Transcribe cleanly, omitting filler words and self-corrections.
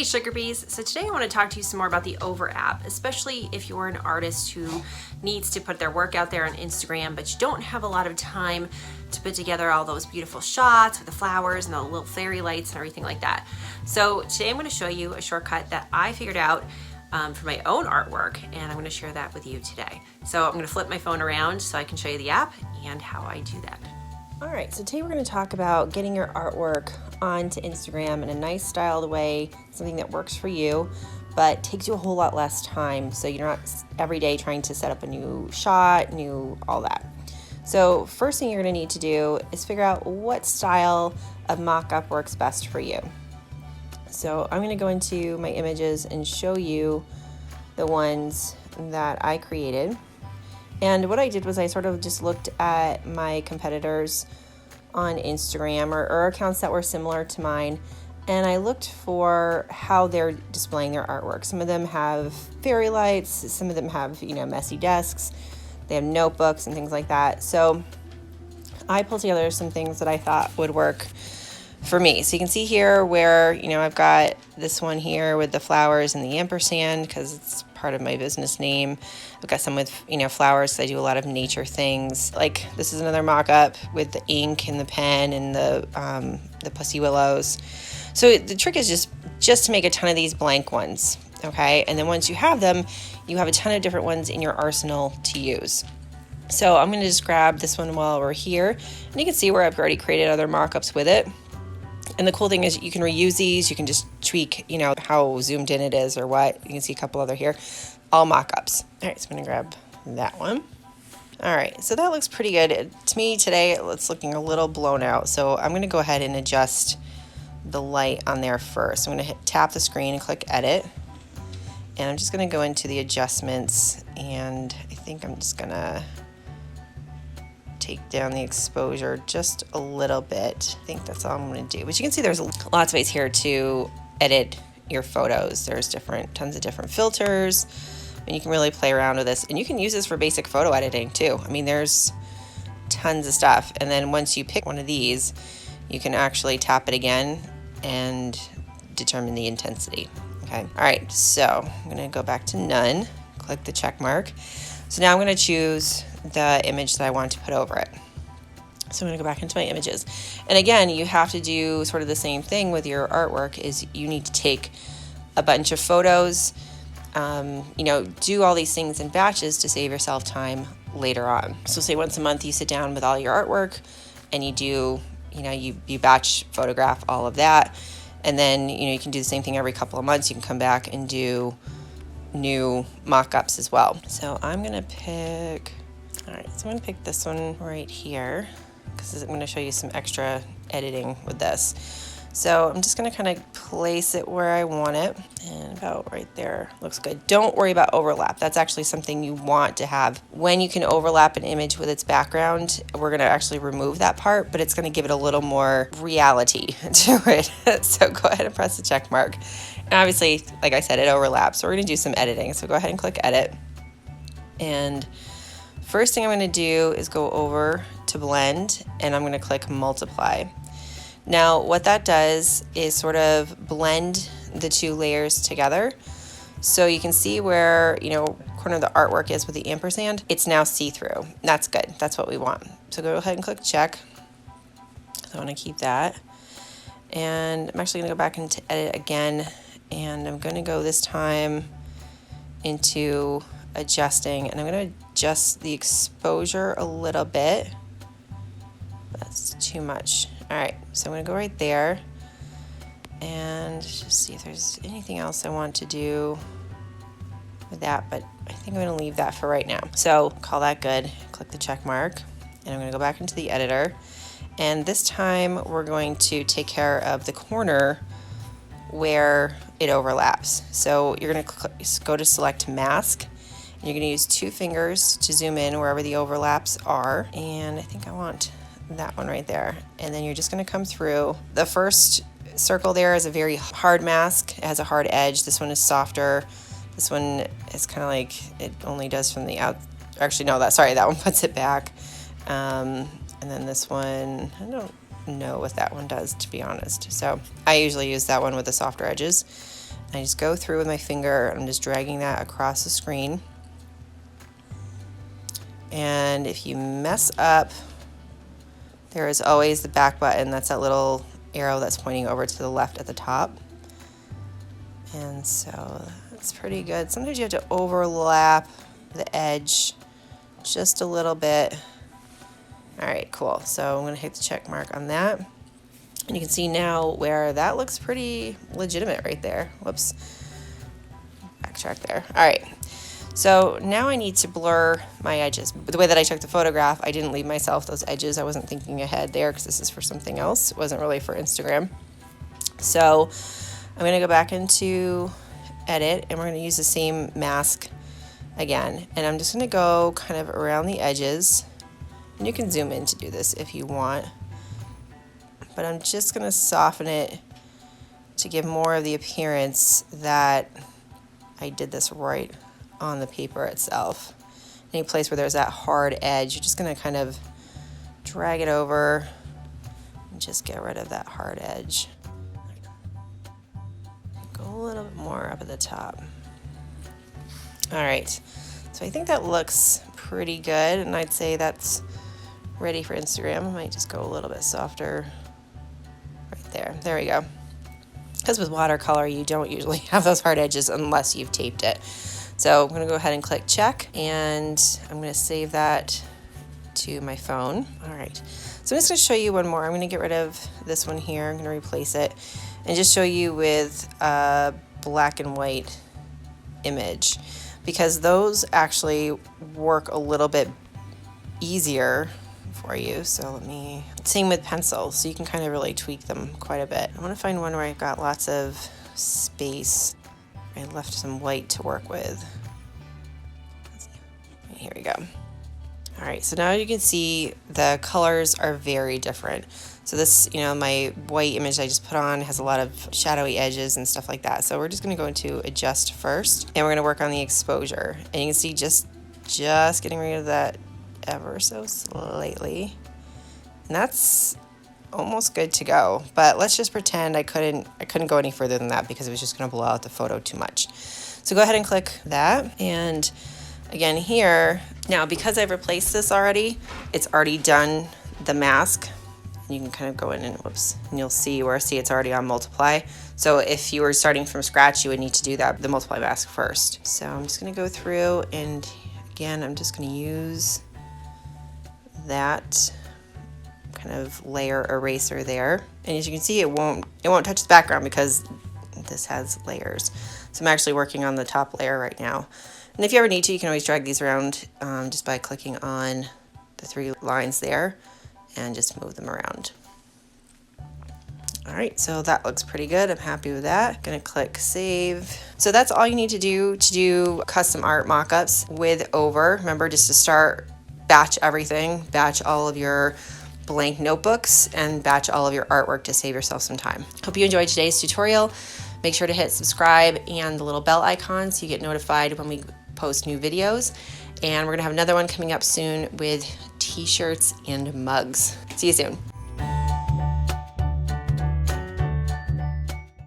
Sugar Bees. So today I want to talk to you some more about the Over app, especially if you're an artist who needs to put their work out there on Instagram, but you don't have a lot of time to put together all those beautiful shots with the flowers and the little fairy lights and everything like that. So today I'm going to show you a shortcut that I figured out for my own artwork, and I'm going to share that with you today. So I'm going to flip my phone around so I can show you the app and how I do that. All right, so today we're going to talk about getting your artwork onto Instagram in a nice styled way, something that works for you, but takes you a whole lot less time, so you're not every day trying to set up a new shot, all that. So first thing you're going to need to do is figure out what style of mock-up works best for you. So I'm going to go into my images and show you the ones that I created. And what I did was I sort of just looked at my competitors on Instagram or accounts that were similar to mine, and I looked for how they're displaying their artwork. Some of them have fairy lights, some of them have, messy desks, they have notebooks and things like that. So I pulled together some things that I thought would work for me. So you can see here where, I've got this one here with the flowers and the ampersand because it's part of my business name. I've got some with, flowers. I do a lot of nature things. Like this is another mock-up with the ink and the pen and the pussy willows. So the trick is just to make a ton of these blank ones, okay? And then once you have them, you have a ton of different ones in your arsenal to use. So I'm going to just grab this one while we're here, and you can see where I've already created other mock-ups with it. And the cool thing is you can reuse these. You can just tweak, how zoomed in it is or what. You can see a couple other here, all mock-ups. All right, so I'm going to grab that one. All right, so that looks pretty good. To me today, it's looking a little blown out. So I'm going to go ahead and adjust the light on there first. I'm going to tap the screen and click Edit. And I'm just going to go into the adjustments. And I think I'm just going to take down the exposure just a little bit. I think that's all I'm going to do. But you can see there's lots of ways here to edit your photos. There's tons of different filters, and you can really play around with this. And you can use this for basic photo editing too. I mean, there's tons of stuff. And then once you pick one of these, you can actually tap it again and determine the intensity. Okay. All right. So I'm going to go back to none, click the check mark. So now I'm going to choose the image that I want to put over it. So I'm going to go back into my images. And again, you have to do sort of the same thing with your artwork. Is you need to take a bunch of photos, do all these things in batches to save yourself time later on. So say once a month you sit down with all your artwork and you do, you batch photograph all of that. And then, you can do the same thing every couple of months. You can come back and do new mock-ups as well. So I'm going to pick... All right, so I'm going to pick this one right here because I'm going to show you some extra editing with this. So I'm just going to kind of place it where I want it, and about right there looks good. Don't worry about overlap. That's actually something you want to have. When you can overlap an image with its background, we're going to actually remove that part, but it's going to give it a little more reality to it. So go ahead and press the check mark. And obviously, like I said, it overlaps. So we're going to do some editing. So go ahead and click Edit. And first thing I'm going to do is go over to Blend, and I'm going to click Multiply. Now, what that does is sort of blend the two layers together. So you can see where, corner of the artwork is with the ampersand. It's now see-through. That's good. That's what we want. So go ahead and click Check. So I want to keep that. And I'm actually going to go back into Edit again, and I'm going to go this time into adjusting, and I'm going to adjust the exposure a little bit. That's too much. All right, so I'm going to go right there and just see if there's anything else I want to do with that, but I think I'm going to leave that for right now. So call that good, click the check mark, and I'm going to go back into the editor, and this time we're going to take care of the corner where it overlaps. So you're going to go to select mask. You're going to use 2 fingers to zoom in wherever the overlaps are, and I think I want that one right there. And then you're just going to come through. The first circle there is a very hard mask. It has a hard edge. This one is softer. This one is kind of like it only does from the out. Actually, no, that one puts it back. And then this one, I don't know what that one does, to be honest. So I usually use that one with the softer edges. I just go through with my finger. I'm just dragging that across the screen. And if you mess up, there is always the back button. That's that little arrow that's pointing over to the left at the top. And so that's pretty good. Sometimes you have to overlap the edge just a little bit. All right, cool. So I'm gonna hit the check mark on that. And you can see now where that looks pretty legitimate right there. Whoops, backtrack there. All right, so now I need to blur my edges. The way that I took the photograph, I didn't leave myself those edges. I wasn't thinking ahead there because this is for something else. It wasn't really for Instagram. So I'm gonna go back into edit and we're gonna use the same mask again. And I'm just gonna go kind of around the edges. And you can zoom in to do this if you want. But I'm just gonna soften it to give more of the appearance that I did this right on the paper itself. Any place where there's that hard edge, you're just gonna kind of drag it over and just get rid of that hard edge. Go a little bit more up at the top. All right, so I think that looks pretty good, and I'd say that's ready for Instagram. I might just go a little bit softer right there. There we go. Because with watercolor, you don't usually have those hard edges unless you've taped it. So I'm gonna go ahead and click check, and I'm gonna save that to my phone. All right, so I'm just gonna show you one more. I'm gonna get rid of this one here. I'm gonna replace it and just show you with a black and white image, because those actually work a little bit easier for you. So let me, same with pencils, so you can kind of really tweak them quite a bit. I want to find one where I've got lots of space. I left some white to work with. Here we go. All right, so now you can see the colors are very different. So this, you know, my white image I just put on has a lot of shadowy edges and stuff like that. So we're just gonna go into adjust first, and we're gonna work on the exposure. And you can see just getting rid of that ever so slightly. And that's almost good to go. But let's just pretend I couldn't go any further than that because it was just gonna blow out the photo too much. So go ahead and click that. And again here, now because I've replaced this already, it's already done the mask. You can kind of go in and whoops, and you'll see where it's already on multiply. So if you were starting from scratch, you would need to do the multiply mask first. So I'm just gonna go through, and again, I'm just gonna use that kind of layer eraser there. And as you can see, it won't touch the background because this has layers. So I'm actually working on the top layer right now. And if you ever need to, you can always drag these around just by clicking on the 3 lines there and just move them around. All right, so that looks pretty good. I'm happy with that. Gonna click save. So that's all you need to do custom art mockups with Over. Remember, just to start, batch everything, batch all of your blank notebooks, and batch all of your artwork to save yourself some time. Hope you enjoyed today's tutorial. Make sure to hit subscribe and the little bell icon so you get notified when we post new videos. And we're gonna have another one coming up soon with t-shirts and mugs. See you soon.